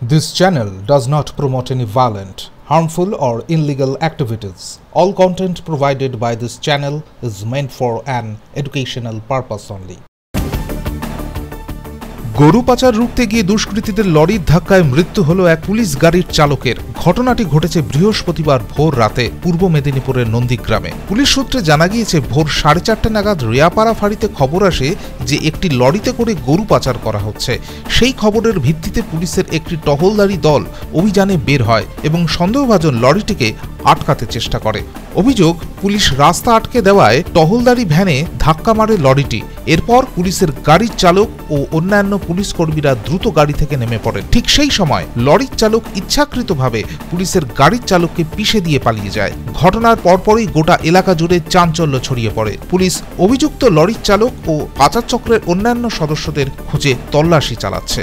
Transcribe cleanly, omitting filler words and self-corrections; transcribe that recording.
This channel does not promote any violent, harmful or illegal activities. All content provided by this channel is meant for an educational purpose only. গরু পাচার রুখতে গিয়ে দুষ্কৃতীদের লরির ধাক্কায় মৃত্যু হলো এক পুলিশ গাড়ির চালকের। ঘটনাটি ঘটেছে বৃহস্পতিবার ভোর রাতে পূর্ব মেদিনীপুরের নন্দীগ্রামে। পুলিশ সূত্রে জানা গিয়েছে ভোর 4:30 নাগাদ রিয়াপাড়া ফাঁড়িতে খবর আসে যে একটি লরিতে করে গরু পাচার করা হচ্ছে। সেই খবরের ভিত্তিতে পুলিশের একটি টহলদারি দল অভিযানে বের হয় এবং সন্দেহভাজন লরিটিকে আটকাতে চেষ্টা করে। অভিযোগ, পুলিশ রাস্তা আটকে দেওয়ায় টহলদারি ভ্যানে ধাক্কা মারে লরিটি। এরপর পুলিশের গাড়ির চালক ও অন্যান্য পুলিশ কর্মীরা দ্রুত গাড়ি থেকে নেমে পড়েন। ঠিক সেই সময় লরির চালক ইচ্ছাকৃতভাবে পুলিশের গাড়ির চালককে পিষে দিয়ে পালিয়ে যায়। ঘটনার পরপরই গোটা এলাকা জুড়ে চাঞ্চল্য ছড়িয়ে পড়ে। পুলিশ অভিযুক্ত লরির চালক ও পাচার চক্রের অন্যান্য সদস্যদের খোঁজে তল্লাশি চালাচ্ছে।